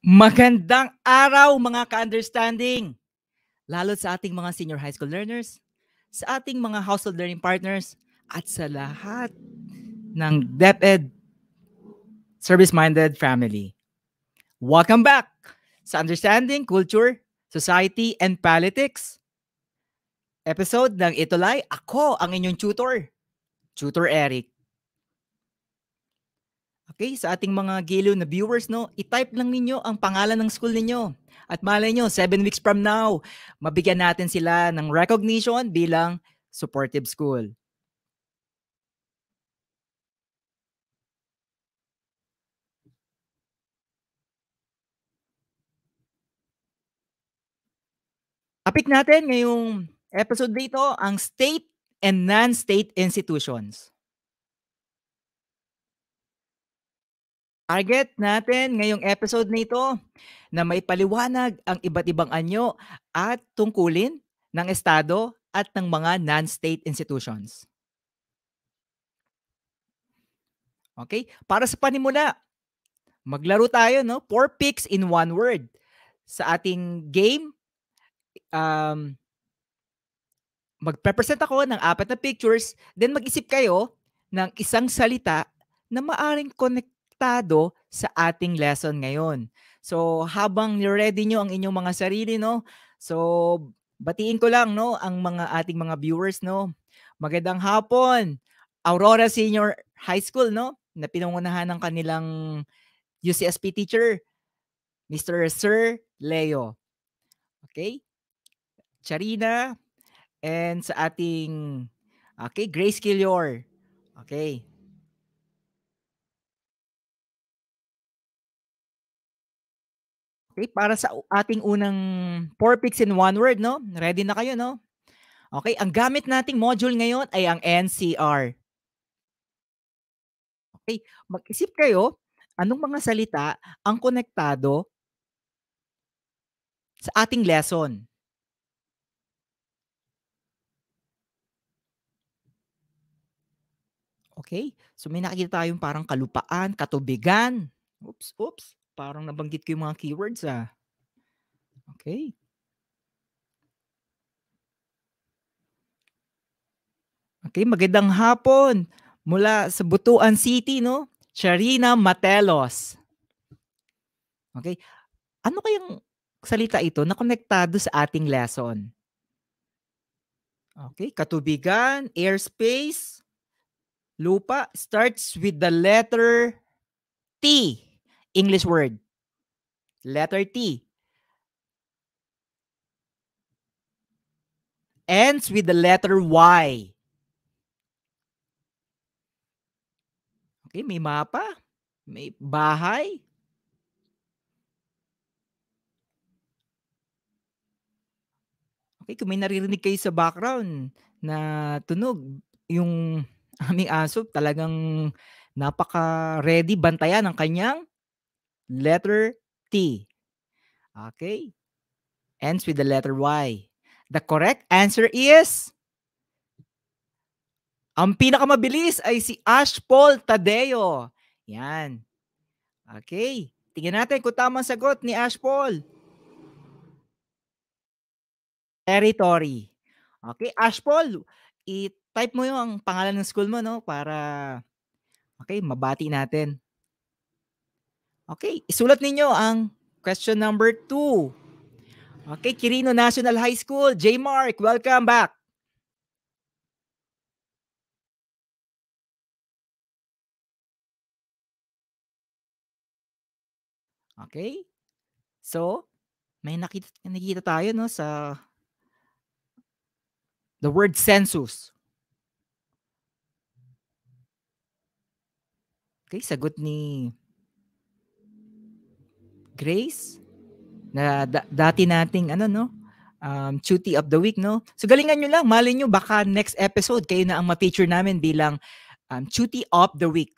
Magandang araw mga ka-understanding, lalo sa ating mga senior high school learners, sa ating mga household learning partners, at sa lahat ng DepEd service-minded family. Welcome back sa Understanding Culture, Society, and Politics. Episode ng Itulay, ako ang inyong tutor, Tutor Eric. Okay, sa ating mga giliw na viewers, no, i-type lang ninyo ang pangalan ng school ninyo. At malay nyo, 7 weeks from now, mabigyan natin sila ng recognition bilang supportive school. Topic natin ngayong episode dito, ang state and non-state institutions. Target natin ngayong episode nito na maipaliwanag ang iba't ibang anyo at tungkulin ng Estado at ng mga non-state institutions. Okay? Para sa panimula, maglaro tayo, no? 4 picks in 1 word. Sa ating game, um, magpe-present ako ng 4 na pictures, then mag-isip kayo ng isang salita na maaring konektado sa ating lesson ngayon. So, habang ni-ready nyo ang inyong mga sarili, no? So, batiin ko lang, no, ang mga ating mga viewers, no? Magandang hapon, Aurora Senior High School, no? Na pinangunahan ng kanilang UCSP teacher, Mr. Sir Leo. Okay? Charina, and sa ating Grace Kilior. Okay. Okay, para sa ating unang 4 picks in 1 word, no? Ready na kayo, no? Okay, ang gamit nating module ngayon ay ang NCR. Okay, mag-isip kayo, anong mga salita ang konektado sa ating lesson? Okay? So may nakikita tayong parang kalupaan, katubigan. Oops. Parang nabanggit ko yung mga keywords, ah. Okay. Okay, magandang hapon mula sa Butuan City, no? Sharina Matelos. Okay, ano kayang salita ito na konektado sa ating lesson? Okay, katubigan, airspace, lupa, starts with the letter T. English word. Letter T. Ends with the letter Y. Okay, may mapa, may bahay. Okay, kung may naririnig kayo sa background na tunog, yung aming aso talagang napaka-ready bantayan ng kanyang letter T. Okay? Ends with the letter Y. The correct answer is ang pinakamabilis ay si Ash Paul Tadeo. Yan. Okay. Tingnan natin kung tama ang sagot ni Ash Paul. Territory. Okay, Ash Paul, i-type mo yung pangalan ng school mo, no, para mabati natin. Okay, isulat ninyo ang question number 2. Okay, Quirino National High School, J. Mark, welcome back. Okay? So, may nakita tayo, no, sa the word census. Okay, sagot ni Grace na dati nating Cutie of the Week, no? So galingan nyo lang, malay nyo baka next episode kayo na ang ma-feature namin bilang Cutie of the Week.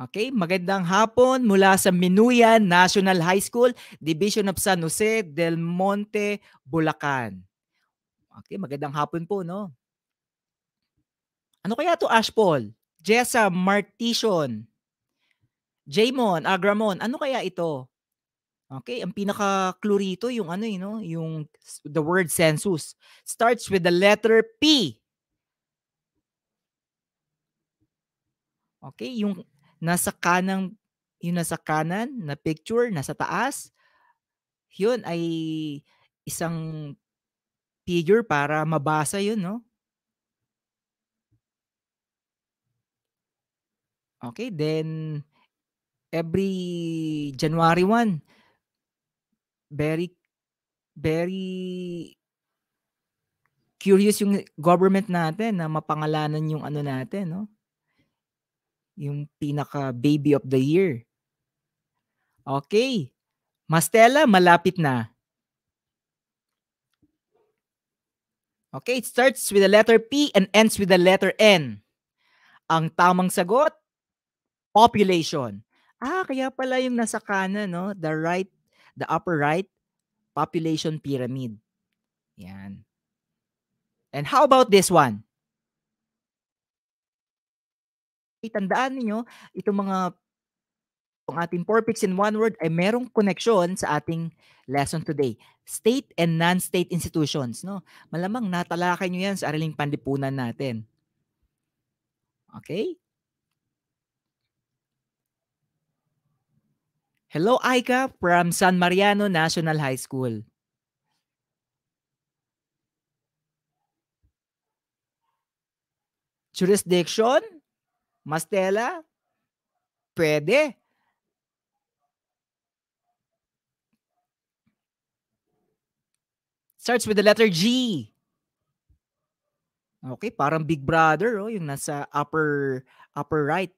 Okay, magandang hapon mula sa Minuyan National High School, Division of San Jose del Monte, Bulacan. Okay, magandang hapon po, no? Ano kaya to, Ash Paul? Jessa Martison. Jaymon, Agramon, ano kaya ito? Okay, ang pinaka-clue rito yung ano, eh, 'no, yung the word census. Starts with the letter P. Okay, nasa kanang yung nasa kanan na picture, nasa taas, yun ay isang figure para mabasa yun 'no. Okay, then every January 1, very, very curious yung government natin na mapangalanan yung ano natin 'no, yung pinaka-baby of the year. Okay, Mastella, malapit na. Okay, it starts with the letter P and ends with the letter N. Ang tamang sagot, population. Kaya pala yung nasa kanan 'no, the upper right, population pyramid, 'yan. And how about this one? Tandaan ninyo itong mga ang ating 4 picks in 1 word ay merong koneksyon sa ating lesson today. State and non-state institutions 'no. Malamang natalakay niyo 'yan sa Araling Panlipunan natin, okey? Hello, Aika from San Mariano National High School. Jurisdiction? Mastela? Puwede. Starts with the letter G. Okay, parang Big Brother, oh, yung nasa upper right.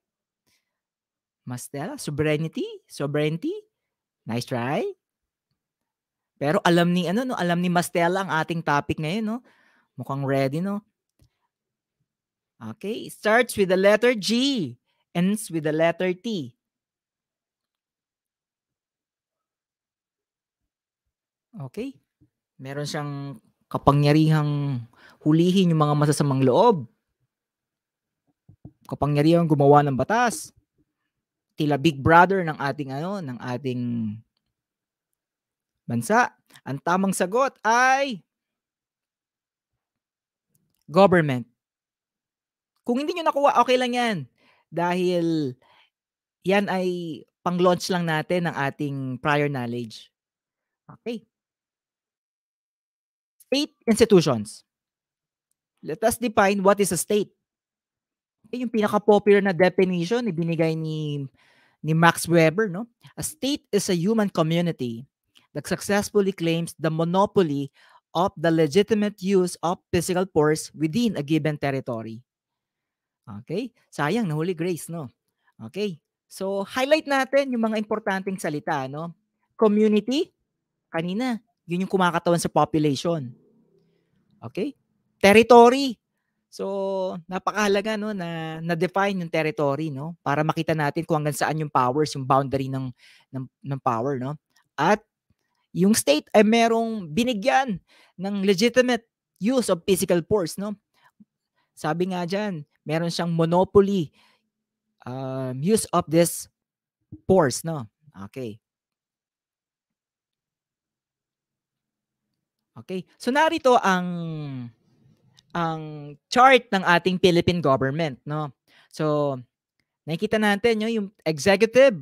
Mastela, sovereignty? Sovereignty? Nice try. Pero alam ni ano 'no, alam ni Mastela ang ating topic ngayon 'no. Mukhang ready 'no. Okay, starts with the letter G, ends with the letter T. Okay, meron siyang kapangyarihang hulihin yung mga masasamang loob, kapangyarihang gumawa ng batas. Tila Big Brother ng ating ano, ng ating bansa. Ang tamang sagot ay government. Kung hindi niyo nakuha, okey lang 'yan. Dahil 'yan ay pang-launch lang natin ng ating prior knowledge. Okay. State institutions. Let us define what is a state. Yung pinaka-popular na definition ibinigay ni Max Weber 'no. A state is a human community that successfully claims the monopoly of the legitimate use of physical force within a given territory. Okay, sayang nahuli Grace 'no. Okay, so highlight natin yung mga importanteng salita 'no. Community, kanina yun yung kumakatawan sa population. Okay, territory. So, napakahalaga 'no na-define yung territory 'no, para makita natin kung hanggang saan yung powers, yung boundary ng power 'no. At yung state ay merong binigyan ng legitimate use of physical force 'no. Sabi nga diyan, meron siyang monopoly, use of this force 'no. Okay, okay. So narito ang chart ng ating Philippine government 'no. So, nakikita natin 'no, yung executive,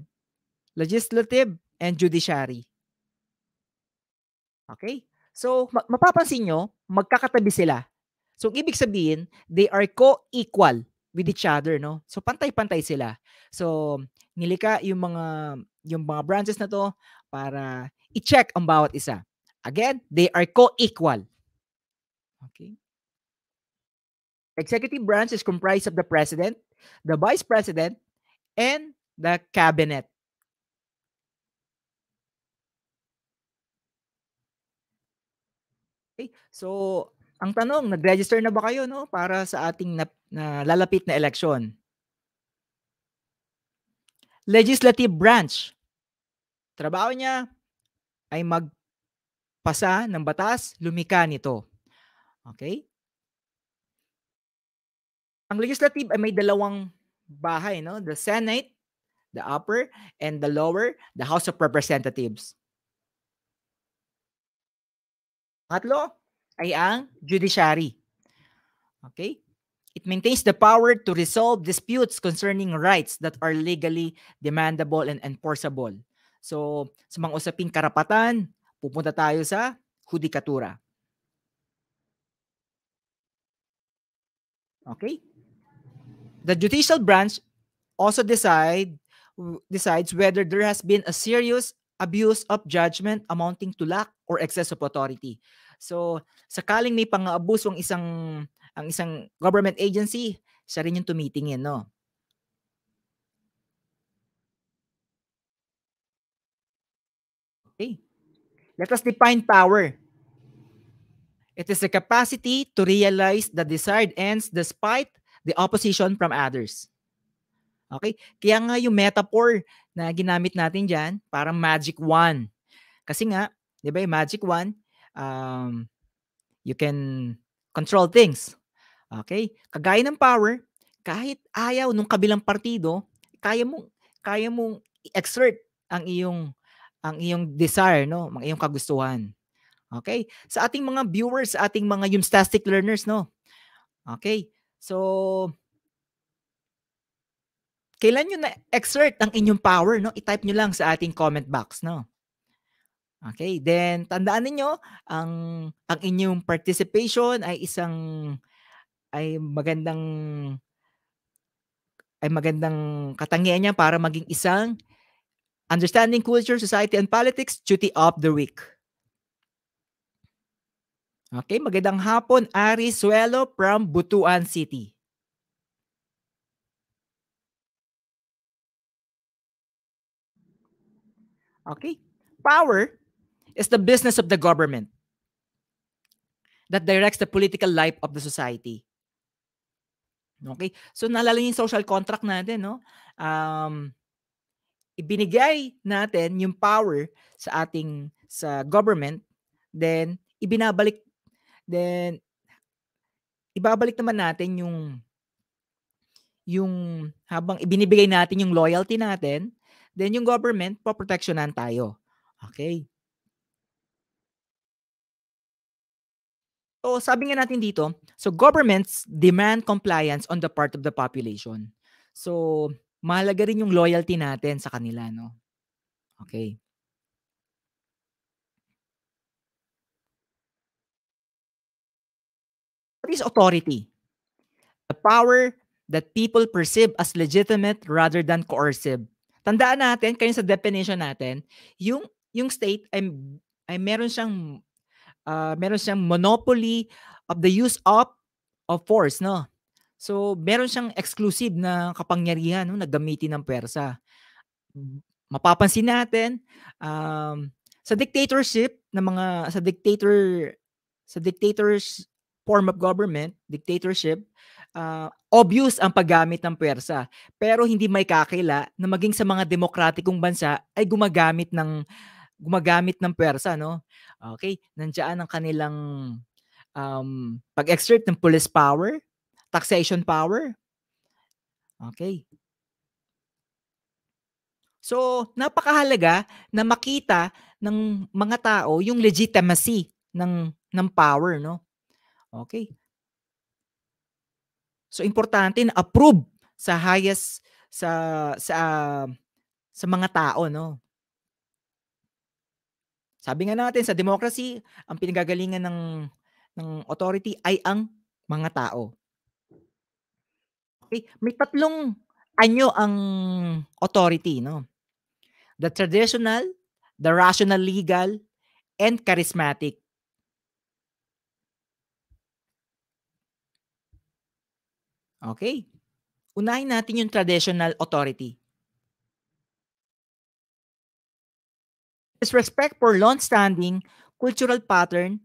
legislative, and judiciary. Okay? So, mapapansin niyo magkakatabi sila. So, ibig sabihin, they are co-equal with each other 'no. So, pantay-pantay sila. So, nilikha yung mga branches na 'to para i-check ang bawat isa. Again, they are co-equal. Okay? Executive branch is comprised of the president, the vice president, and the cabinet. Okay, so ang tanong, nag-register na ba kayo 'no, para sa ating na lalapit na eleksyon? Legislative branch, trabaho niya ay magpasa ng batas, lumikha nito, okey? Ang legislative ay may dalawang bahay 'no, the Senate, the upper, and the lower, the House of Representatives. Pangatlo ay ang judiciary. Okay? It maintains the power to resolve disputes concerning rights that are legally demandable and enforceable. So, sa mga usaping karapatan, pupunta tayo sa hudikatura. Okay? The judicial branch also decides whether there has been a serious abuse of judgment amounting to lack or excess of authority. So, sakaling may pang-aabuso ang isang government agency, siya rin yung tumitingin, no? Okay. Let us define power. It is the capacity to realize the desired ends despite the opposition from others. Okay? Kaya nga yung metaphor na ginamit natin diyan, parang magic wand. Kasi nga, 'di ba, yung magic wand, um, you can control things. Okay? Kagaya ng power, kahit ayaw nung kabilang partido, kaya mong i-exert ang iyong desire, no, ang iyong kagustuhan. Okay? Sa ating mga viewers, sa ating mga Yumstastic learners, no. Okay? So, kailan niyo na-exert ang inyong power, no? I-type niyo lang sa ating comment box, no. Okay? Then tandaan ninyo ang inyong participation ay magandang magandang katangian niya para maging isang Understanding Culture, Society, and Politics Duty of the Week. Okay, magandang hapon, Ari Suelo from Butuan City. Okay? Power is the business of the government that directs the political life of the society. Okay? So naalala niyo yung social contract natin, no? Ibinigay natin yung power sa government, then then ibabalik naman natin yung habang ibinibigay natin yung loyalty natin, then yung government poproteksyonan tayo. Okay? So sabi nga natin dito, so governments demand compliance on the part of the population. So mahalaga rin yung loyalty natin sa kanila, no? Okay. What is authority? The power that people perceive as legitimate rather than coercive. Tandaan natin, kayo sa definition natin, yung state ay meron siyang monopoly of the use of force, no? So, meron siyang exclusive na kapangyarihan, no, na gamitin ng puwersa. Mapapansin natin, sa dictatorship na mga sa dictators form of government, dictatorship, obvious ang paggamit ng puwersa. Pero hindi maikakila na maging sa mga demokratikong bansa ay gumagamit ng puwersa, no? Okay, nandiyan ang kanilang, pag-exert ng police power, taxation power. Okay. So, napakahalaga na makita ng mga tao yung legitimacy ng power, no? Okay. So, importante na approve sa highest sa sa sa mga tao, no? Sabi nga natin sa democracy, ang pinanggagalingan ng authority ay ang mga tao. Okay, may tatlong anyo ang authority, no? The traditional, the rational legal, and charismatic. Okay? Unahin natin yung traditional authority. Is respect for long-standing cultural pattern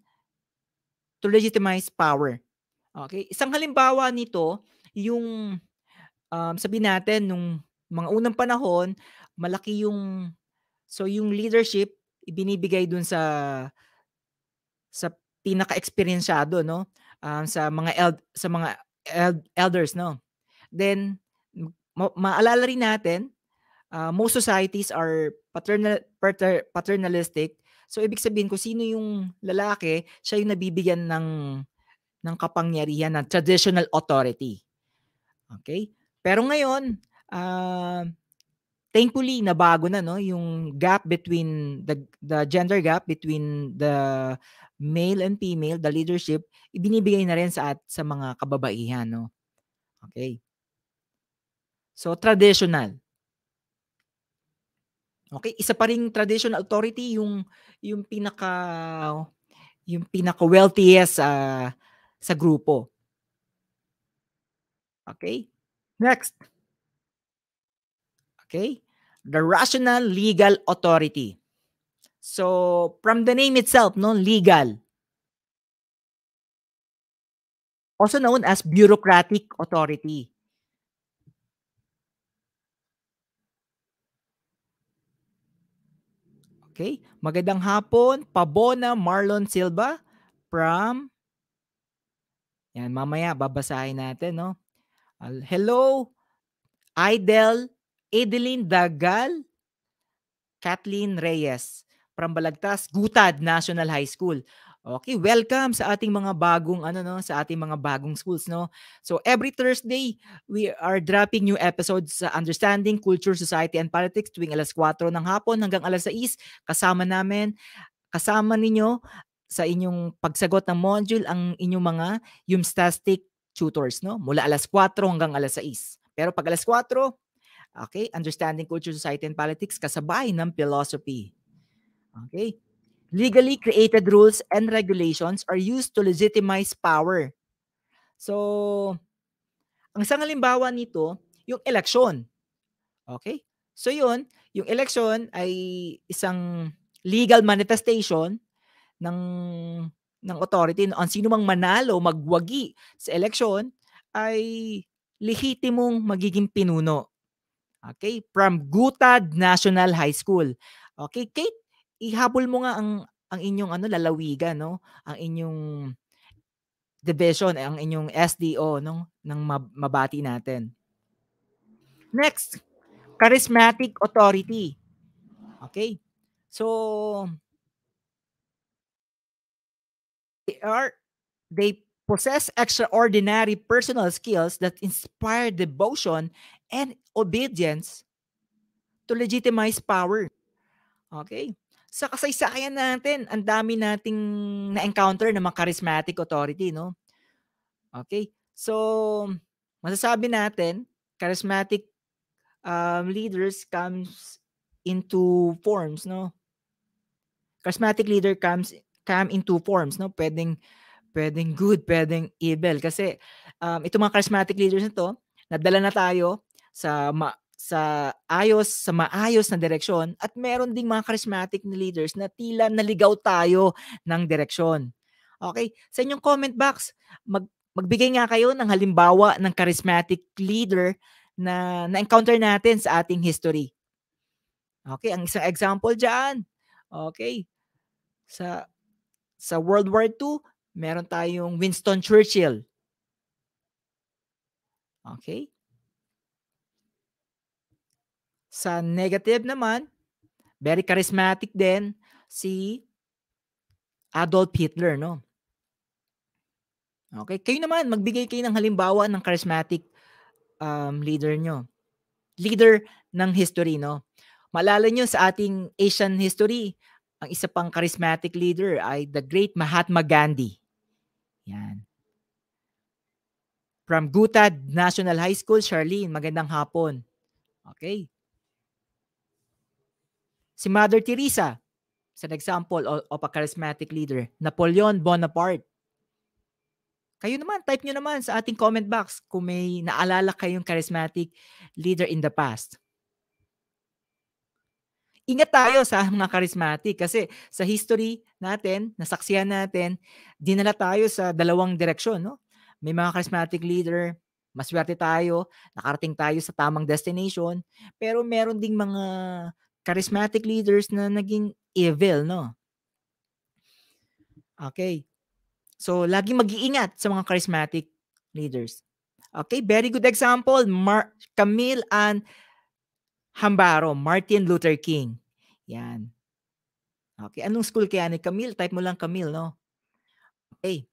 to legitimize power. Okay? Isang halimbawa nito, yung sabihin natin nung mga unang panahon, malaki yung leadership ibinibigay dun sa pinaka-eksperyensiyado, no? Sa mga elders, no? Then maalala rin natin most societies are paternalistic. So ibig sabihin kung sino yung lalaki, siya yung nabibigyan ng kapangyarihan ng traditional authority. Okay? Pero ngayon, thankfully nabago na no yung gap between the gender gap between the male and female, the leadership, ibinibigay na rin sa mga kababaihan, no? Okay. So traditional. Okay, isa pa ring traditional authority yung pinaka yung pinaka-wealthiest sa grupo. Okay? Next. Okay? The rational legal authority. So, from the name itself, no, legal. Also known as bureaucratic authority. Okay? Magandang hapon, Pabona Marlon Silva from yan, mamaya babasahin natin, no? Hello, Idel Edeline Dagal Kathleen Reyes from Balagtas, Gutad National High School. Okay, welcome sa ating mga bagong sa ating mga bagong schools, no. So every Thursday, we are dropping new episodes sa Understanding Culture, Society and Politics tuwing 4:00 ng hapon hanggang 6:00. Kasama ninyo sa inyong pagsagot ng module ang inyong mga Humstastic tutors, no, mula 4:00 hanggang 6:00. Pero pag 4:00, okay, Understanding Culture, Society, and Politics kasabay ng philosophy. Okay? Legally created rules and regulations are used to legitimize power. So, ang isang halimbawa nito, yung eleksyon. Okay? So yun, yung eleksyon ay isang legal manifestation ng authority on sino mang manalo, magwagi sa eleksyon ay lehitimong magiging pinuno. Okay, from Gutad National High School. Okay, Kate, ihabol mo nga ang inyong lalawigan, no? Ang inyong division, ang inyong SDO, no? Nang mabati natin. Next, charismatic authority. Okay? So they possess extraordinary personal skills that inspire devotion and obedience to legitimize power. Okay. Sa kasaysayan natin, ang dami nating na-encounter ng mga charismatic authority, no? Okay. So, masasabi natin, charismatic leaders comes into forms, no? Charismatic leader come into forms, no? Pwedeng good, pwedeng evil. Kasi itong mga charismatic leaders na to, nadala na tayo sa maayos na direksyon at meron ding mga charismatic na leaders na tila naligaw tayo ng direksyon. Okay? Sa inyong comment box, magbigay nga kayo ng halimbawa ng charismatic leader na na-encounter natin sa ating history. Okay, ang isang example diyan. Okay. Sa World War II, meron tayong Winston Churchill. Okay? Sa negative naman, very charismatic din si Adolf Hitler, no? Okay? Kayo naman, magbigay kayo ng halimbawa ng charismatic leader nyo. Leader ng history, no? Maalala nyo sa ating Asian history, ang isa pang charismatic leader ay the great Mahatma Gandhi. Yan. From Gutad National High School, Charlene, magandang hapon. Okay. Si Mother Teresa, as an example of a charismatic leader. Napoleon Bonaparte. Kayo naman, type nyo naman sa ating comment box kung may naalala kayong charismatic leader in the past. Ingat tayo sa mga charismatic kasi sa history natin, nasaksihan natin, dinala tayo sa dalawang direksyon, no? May mga charismatic leader, maswerte tayo, nakarating tayo sa tamang destination, pero meron ding mga charismatic leaders na naging evil, no? Okay. So, laging mag-iingat sa mga charismatic leaders. Okay, very good example. Camille Ann Hambaro, Martin Luther King. Yan. Okay, anong school kaya ni Camille? Type mo lang Camille, no? Okay.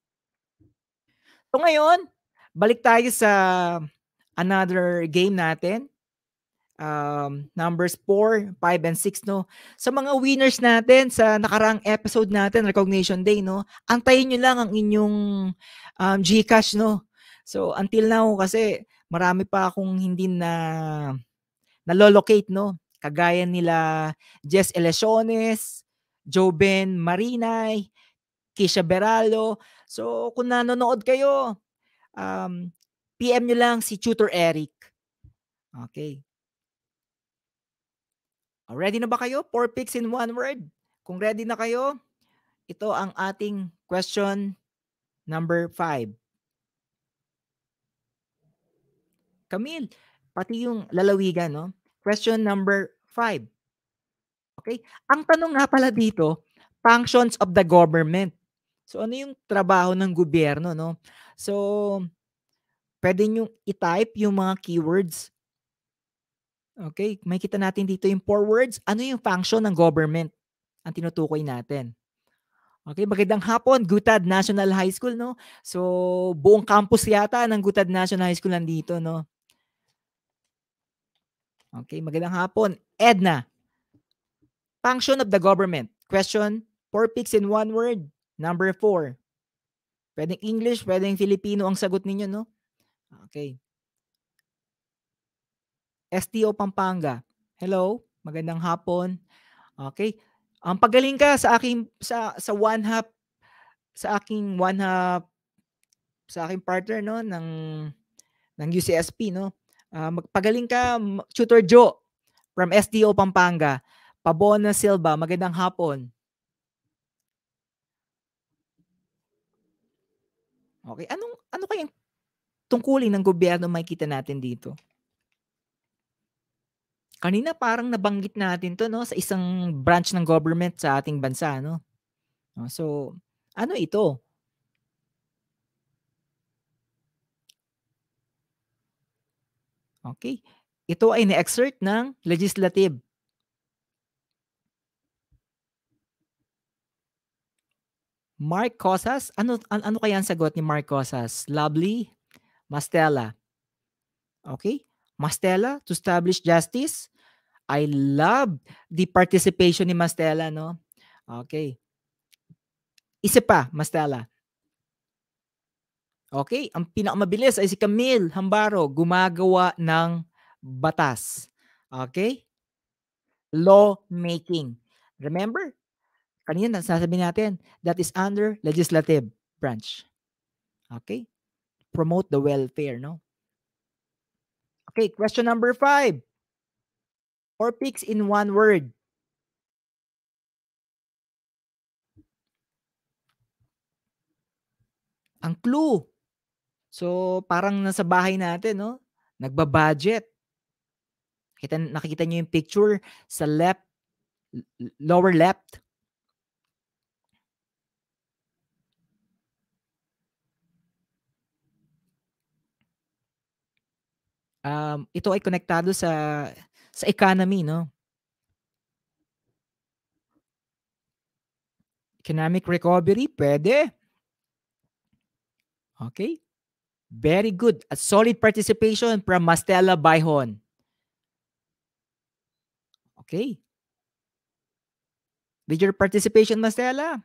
So ngayon, balik tayo sa another game natin. Numbers 4, 5, and 6, no? Sa mga winners natin sa nakaraang episode natin, Recognition Day, no? Antayin nyo lang ang inyong GCash, no? So, until now, kasi marami pa akong hindi nalolocate, no? Kagaya nila Jess Elesiones, Joben Marinay, Kisha Beralo. So, kung nanonood kayo, PM nyo lang si Tutor Eric. Okay. Ready na ba kayo? 4 picks in 1 word. Kung ready na kayo, ito ang ating question number 5. Camille, pati yung lalawigan, no? Question number 5. Okay? Ang tanong nga pala dito, functions of the government. So, ano yung trabaho ng gobyerno, no? So, pwede nyo i-type yung mga keywords. Okay? Makikita natin dito yung 4 words. Ano yung function ng government? Ang tinutukoy natin. Okay, magandang hapon, Gutad National High School, no? So, buong campus yata ng Gutad National High School nandito, no? Okay, magandang hapon. Edna, function of the government. Question, 4 picks in 1 word. Number 4. Pwedeng English, pwedeng Filipino ang sagot ninyo, no? Okay. STO Pampanga. Hello, magandang hapon. Okay. Ang pagaling ka sa aking sa one half sa aking one half sa aking partner, no, ng UCSP, no? Magpagaling ka, Tutor Joe from SDO Pampanga. Pabona Silva, magandang hapon. Okay, ano kayang tungkulin ng gobyerno makikita natin dito? Kanina parang nabanggit natin 'to, no, sa isang branch ng government sa ating bansa, no? So, ano ito? Okay. Ito ay na-exert ng legislative. Mark Cosas, ano kaya ang sagot ni Mark Cosas? Lovely, Mastella. Okay? Mastella to establish justice. I love the participation ni Mastella, no? Okay. Isa pa, Mastella. Okay, ang pinakamabilis ay si Camille Hambaro, gumagawa ng batas. Okay? Law making. Remember? Kanina nasasabi natin, that is under legislative branch. Okay? Promote the welfare, no? Okay, question number 5. 4 picks in 1 word. Ang clue. So, parang nasa bahay natin, no? Nagba-budget. Nakikita niyo yung picture sa left, lower left. Ito ay konektado sa economy, no? Economic recovery, pwede. Okay. Very good. A solid participation from Mastella Baihon. Okay. With your participation, Mastella,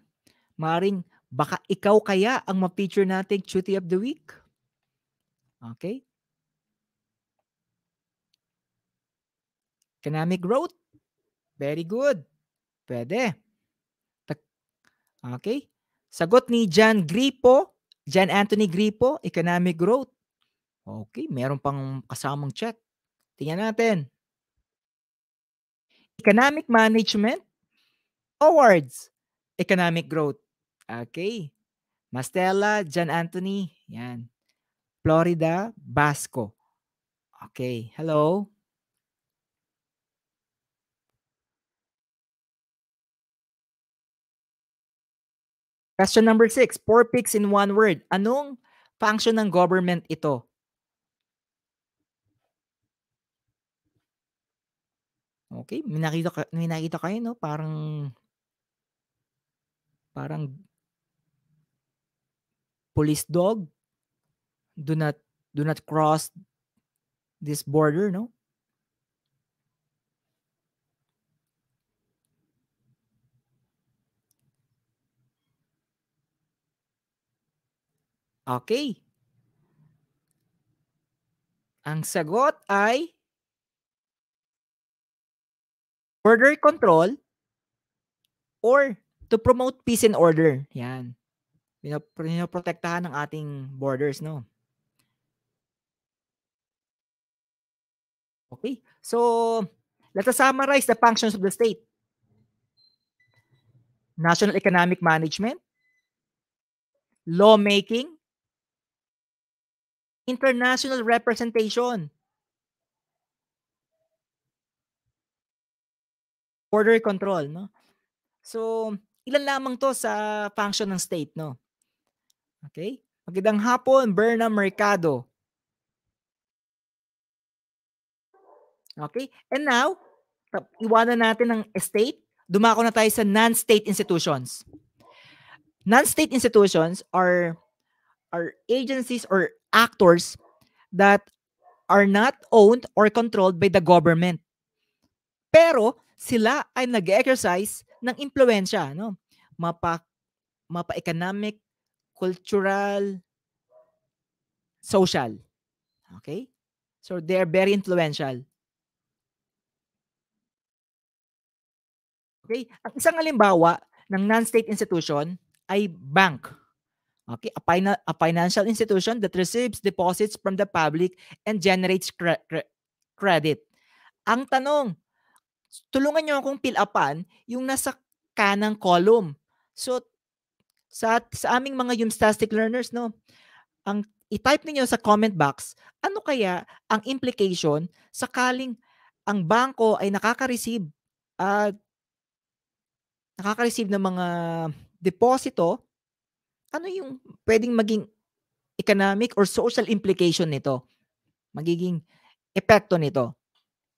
maring baka ikaw kaya ang ma-feature nating Cutie of the Week. Okay. Economic growth. Very good. Pwede. Okay. Sagot ni John Anthony Gripo, economic growth. Okay, meron pang kasamang check. Tingnan natin. Economic management, awards, economic growth. Okay. Mastella, John Anthony, yan. Florida, Basco. Okay, hello. Question number 6, 4 picks in 1 word. Anong function ng government ito? Okay, may nakita kayo 'no, parang parang police dog, do not do not cross this border 'no? Okay, ang sagot ay border control or to promote peace and order, 'yan. Pinoprotektahan ng ating borders 'no. Okay, so let us summarize the functions of the state: national economic management, lawmaking, international representation, border control 'no. So, ilan lamang 'to sa function ng state 'no. Okay? Magandang hapon, Berna Mercado. Okay? And now, iwanan natin ang state, dumako na tayo sa non-state institutions. Non-state institutions are agencies or actors that are not owned or controlled by the government. Pero sila ay nag-exercise ng impluwensya 'no, mapa mapa-economic, cultural, social. Okay? So they are very influential. Okay? Ang isang halimbawa ng non-state institution ay bank. Okay? A financial institution that receives deposits from the public and generates credit. Ang tanong, tulungan niyo akong fill upan yung nasa kanang column. So sa aming mga Yumstastic learners 'no, ang i-type ninyo sa comment box, ano kaya ang implication sakaling ang bangko ay ah, nakaka-receive ng mga deposito, ano yung puwedeng maging economic or social implication nito, magiging epekto nito.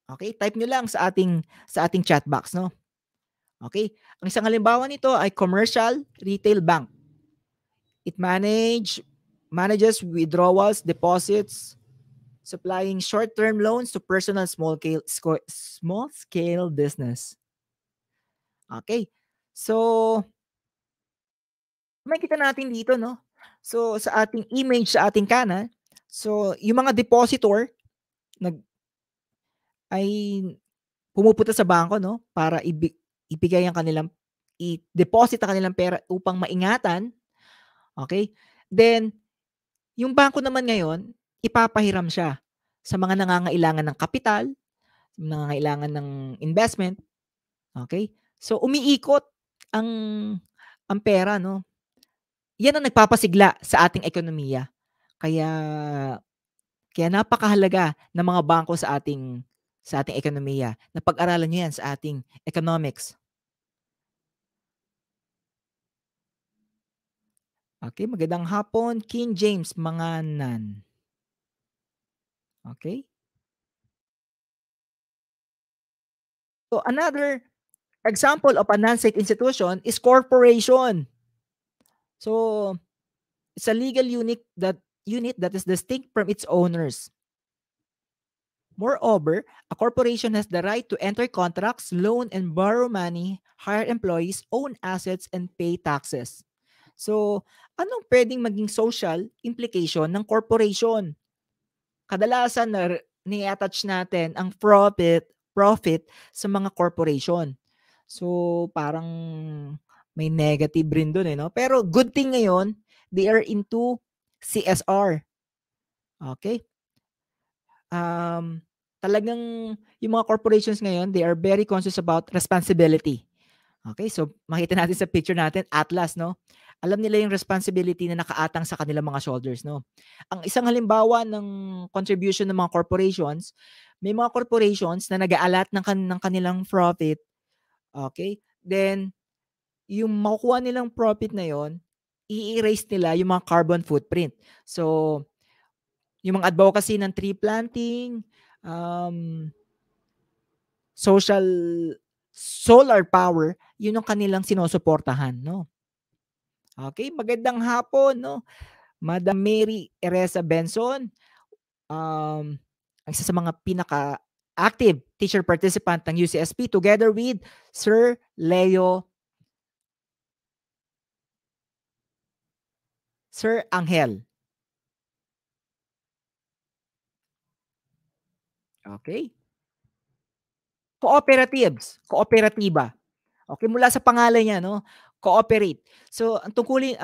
Okay, type nyo lang sa ating chat box 'no. Okay, ang isang halimbawa nito ay commercial retail bank. It manages withdrawals, deposits, supplying short-term loans to personal small scale business. Okay, so makikita natin dito 'no. So sa ating image sa ating kanan, so yung mga depositor nag ay pumupunta sa bangko 'no, para ibigay ang kanilang i-deposit ang kanilang pera upang maingatan, okey? Then yung bangko naman ngayon, ipapahiram siya sa mga nangangailangan ng kapital, nangangailangan ng investment, okey? So umiikot ang pera 'no. Yan ang nagpapasigla sa ating ekonomiya. Kaya kaya napakahalaga ng mga bangko sa ating ekonomiya. Napag-aralan niyo yan sa ating economics. Okay, magandang hapon, King James Manganan. Okay. So another example of a non-state institution is corporation. So it's a legal unit that is distinct from its owners. Moreover, a corporation has the right to enter contracts, loan and borrow money, hire employees, own assets, and pay taxes. So, anong pwedeng maging social implication ng corporation? Kadalasan ni-attach natin ang profit sa mga corporation. So, parang may negative rin dun, eh, 'no? Pero good thing ngayon, they are into CSR. Okay. Talagang yung mga corporations ngayon, they are very conscious about responsibility. Okay, so makita natin sa picture natin, Atlas 'no? Alam nila yung responsibility na nakaatang sa kanilang mga shoulders 'no? Ang isang halimbawa ng contribution ng mga corporations, may mga corporations na nag-aalat ng kanilang profit, okay? Then yung makukuha nilang profit na yon, i-erase nila yung mga carbon footprint. So, yung mga advocacy ng tree planting, um social solar power, yun ang kanilang sinusuportahan, no? Okay, magandang hapon, no? Madam Mary Eresa Benson, um, ang isa sa mga pinaka-active teacher participant ng UCSP together with Sir Leo, Sir Angel. Okay? Cooperatives, kooperatiba. Okay, mula sa pangalan niya 'no, cooperate. So ang tungkulin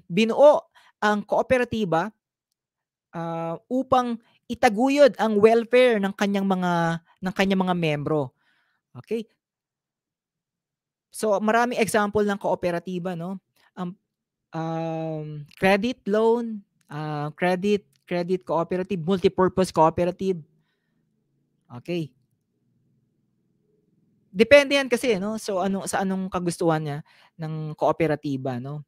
binuo ang kooperatiba, upang itaguyod ang welfare ng kanyang mga miyembro. Okay? So maraming example ng kooperatiba 'no, um, credit loan, credit cooperative, multipurpose cooperative. Okay. Depende yan kasi 'no, so sa anong kagustuhan niya ng kooperatiba 'no.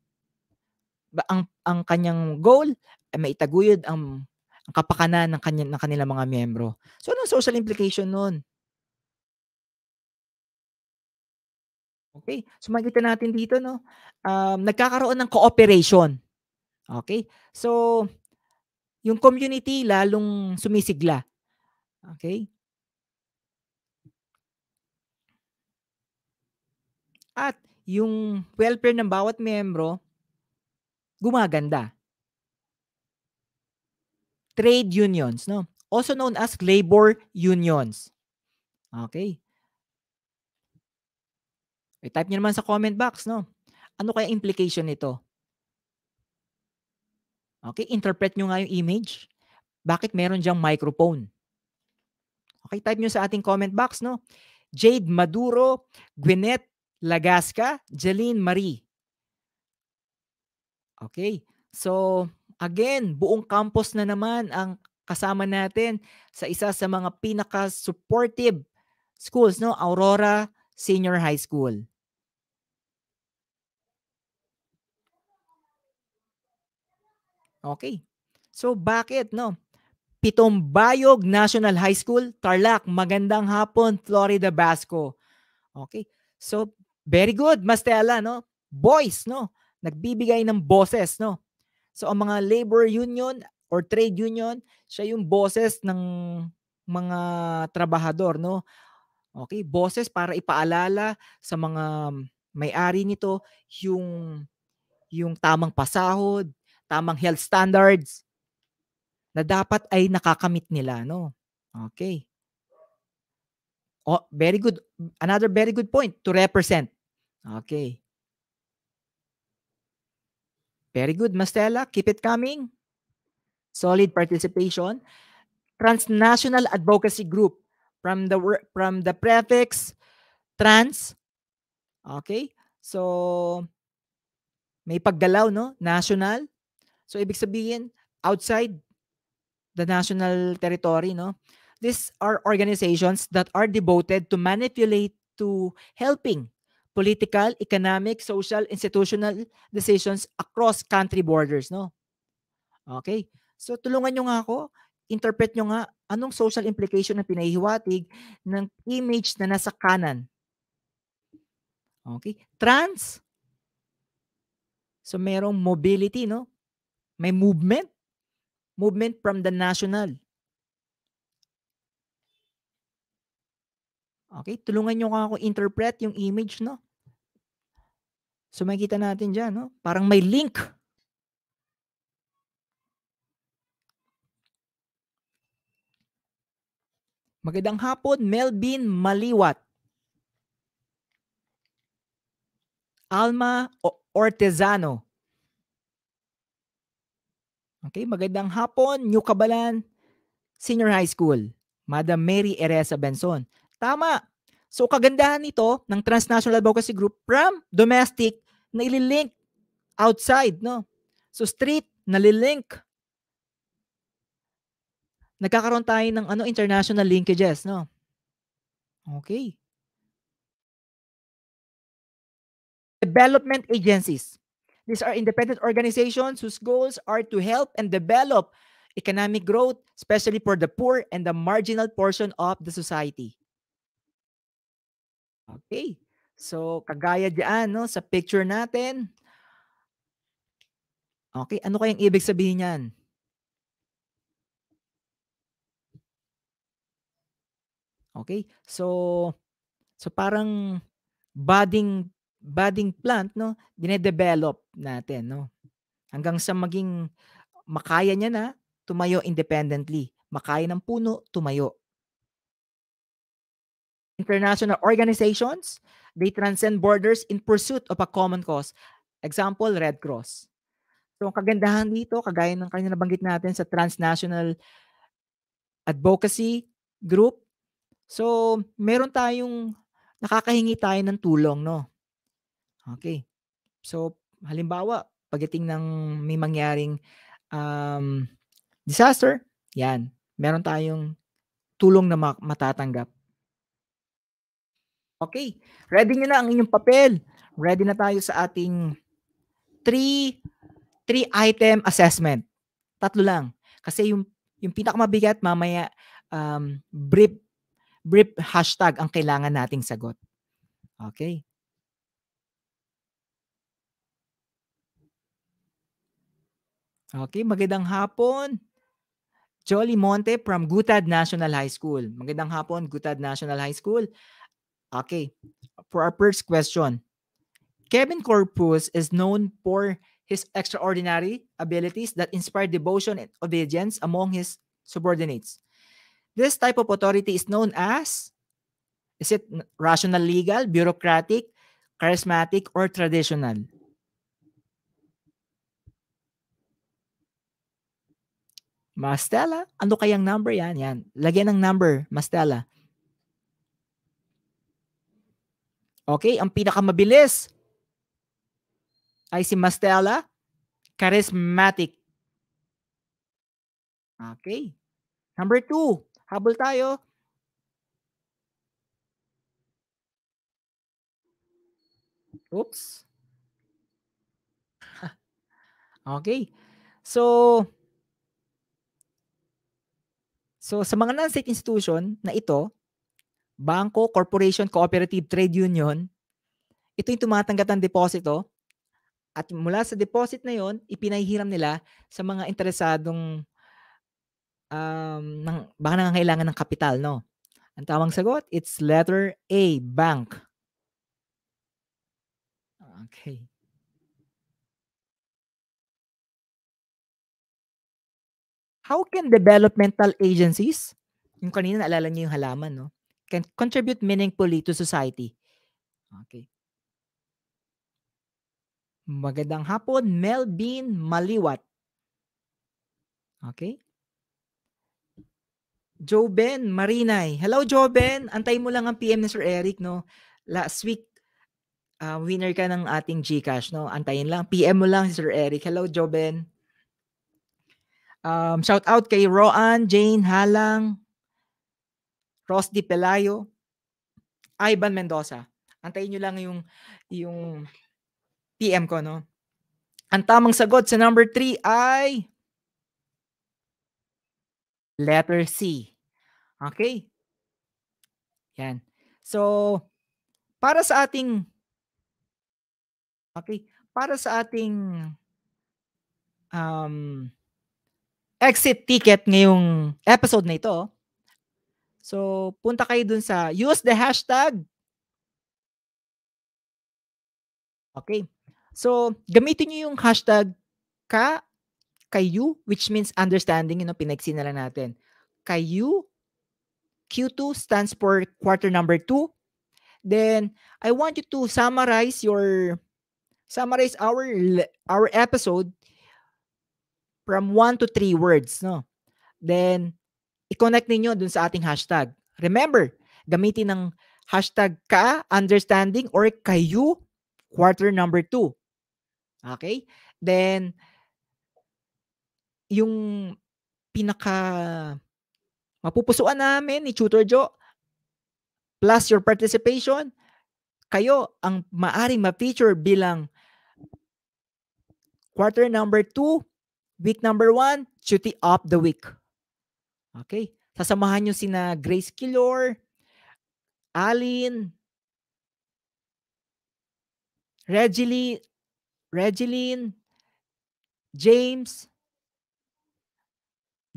Ang kanyang goal ay maitaguyod ang kapakanan ng kanilang mga miyembro. So anong social implication nun? Okay, so makikita natin dito 'no, nagkakaroon ng cooperation. Okay, so yung community lalong sumisigla. Okay, at yung welfare ng bawat miyembro gumaganda. Trade unions 'no, also known as labor unions. Okay, i-type niyo naman sa comment box 'no, ano kaya implication nito? Okay, interpret niyo nga yung image. Bakit meron diyang microphone? Okay, type niyo sa ating comment box 'no. Jade Maduro, Gwyneth Lagasca, Jeline Marie. Okay, so again, buong campus na naman ang kasama natin sa isa sa mga pinaka-supportive schools 'no, Aurora Senior High School. Okay, so bakit 'no? Pitombayog National High School, Tarlac. Magandang hapon, Florida Basco. Okay. So, very good, Mastella, no? Voice, no? Nagbibigay ng boses, no? So, ang mga labor union or trade union, siya yung boses ng mga trabahador, no? Okay, boses para ipaalala sa mga may-ari nito yung yung tamang pasahod, tamang health standards na dapat ay nakakamit nila, no? Okay. Oh, very good. Another very good point, to represent. Okay. Very good, Mastella. Keep it coming. Solid participation. Transnational advocacy group from the prefix trans. Okay? So may paggalaw no, national. So ibig sabihin outside the national territory no. These are organizations that are devoted to manipulate to helping political, economic, social, institutional decisions across country borders no. Okay. So tulungan niyo nga ako, interpret niyo nga anong social implication na pinahihiwatig ng image na nasa kanan. Okay. Trans, so merong mobility 'no, may movement from the national. Okay, tulungan niyo nga ako interpret yung image 'no. So makikita natin diyan 'no, parang may link. Magandang hapon, Melvin Maliwat. Alma Ortezano. Okay, magandang hapon, New Cabalan Senior High School. Madam Mary Eresa Benson. Tama. So kagandahan nito ng transnational advocacy group from domestic na ililink outside, no? So street, nalilink. Nagkakaroon tayo ng international linkages, no? Okay. Development agencies. These are independent organizations whose goals are to help and develop economic growth, especially for the poor and the marginal portion of the society. Okay. So, kagaya diyan 'no, sa picture natin. Okay, ano kayang ibig sabihin niyan? Okay. So parang budding budding plant 'no, dine-develop natin 'no, hanggang sa maging makaya niya na tumayo independently, makaya ng puno tumayo. International organizations, they transcend borders in pursuit of a common cause. Example, Red Cross. So ang kagandahan dito, kagaya ng kanina nabanggit natin sa transnational advocacy group, so meron tayong nakakahingi tayo ng tulong 'no, okey. So halimbawa, pagdating ng may mangyaring, um, disaster, 'yan, meron tayong tulong na matatanggap. Okey, ready niyo na ang inyong papel, ready na tayo sa ating three three item assessment. Tatlo lang, kasi yung pinakamabigat mamaya, brief brief hashtag ang kailangan nating sagot. Okey. Okey, magandang hapon, Jolly Monte from Gutad National High School. Magandang hapon, Gutad National High School. Okay, for our first question, Kevin Corpus is known for his extraordinary abilities that inspire devotion and obedience among his subordinates. This type of authority is known as, is it rational, legal, bureaucratic, charismatic, or traditional? Mastella, ano kayang number yan? Yan. Lagyan ng number, Mastella. Okay, ang pinakamabilis ay si Mastella, charismatic. Okay. Number 2, habol tayo. Oops. Okay. So, sa mga non-state institution na ito, bangko, corporation, cooperative, trade union, ito yung tumatanggap ng deposito at mula sa deposit na yon, ipinahihiram nila sa mga interesadong, baka nangangailangan ng kapital 'no. Ang tamang sagot, it's letter A, bank. Okay. How can developmental agencies, yung kanina naalala niyo yung halaman 'no, can contribute meaningfully to society? Okay. Magandang hapon, Melvin Maliwat. Okay. Joben Marinay. Hello, Joben. Antayin mo lang ang PM ni Sir Eric 'no. Last week, winner ka ng ating GCash 'no. Antayin lang, PM mo lang si Sir Eric. Hello, Joben. Shout out kay Roan, Jane Halang, Rosdy Pelayo, Ivan Mendoza. Antayin niyo lang yung PM ko 'no. Ang tamang sagot sa number 3 ay letter C. Okay. Yan. So, para sa ating okay, para sa ating, um, exit ticket ngayong episode na ito, so punta kayo dun sa use the hashtag. Okay. So, gamitin niyo yung hashtag ka kayu, which means understanding, pinaiksi na lang natin. Kayu, Q2 stands for quarter number 2. Then, I want you to summarize our episode from 1 to 3 words, no? Then, i-connect ninyo dun sa ating hashtag. Remember, gamitin ng hashtag ka, understanding, or kayu, quarter number 2. Okay? Then, yung pinaka mapupusuan namin ni Tutor Joe, plus your participation, kayo ang maaring ma-feature bilang quarter number 2, week number 1, Cutie of the Week. Okay? Sasamahan nyo sina Grace Kilor, Alin, Regeline, Regeline, James,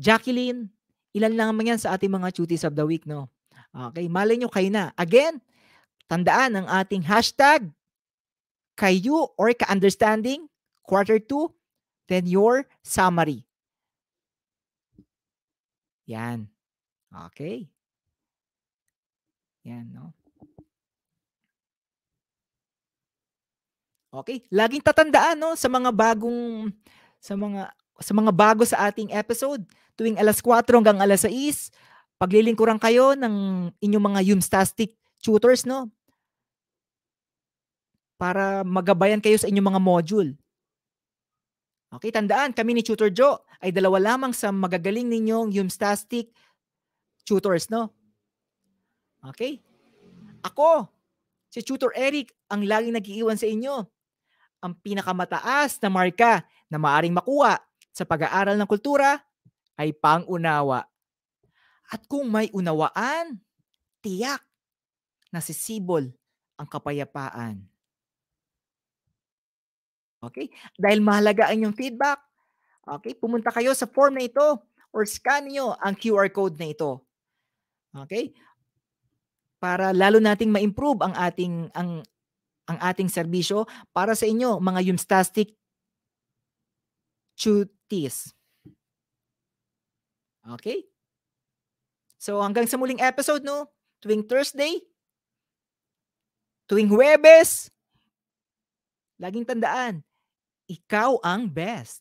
Jacqueline, ilan lang naman yan sa ating mga cuties of the week, no? Okay, malay nyo kayo na. Again, tandaan ang ating hashtag, kayo or ka-understanding, quarter 2, then your summary. Yan. Okay. Yan, no? Okay, laging tatandaan 'no sa mga bago sa ating episode, tuwing 4:00 hanggang 6:00, paglilingkuran kayo ng inyong mga Yumstastic tutors 'no, para magabayan kayo sa inyong mga module. Okay, tandaan kami ni Tutor Joe ay dalawa lamang sa magagaling ninyong Yumstastic tutors 'no. Okay, ako, si Tutor Eric ang laging nag-iiwan sa inyo. Ang pinakamataas na marka na maaaring makuha sa pag-aaral ng kultura ay pang-unawa. At kung may unawaan, tiyak na sisibol ang kapayapaan. Okay? Dahil mahalaga ang inyong feedback, okay, pumunta kayo sa form na ito or scan niyo ang QR code na ito. Okay? Para lalo nating ma-improve ang ating serbisyo para sa inyo mga Yumstastic cuties. Okay? So hanggang sa muling episode 'no, tuwing Thursday, tuwing Huwebes, laging tandaan, ikaw ang best.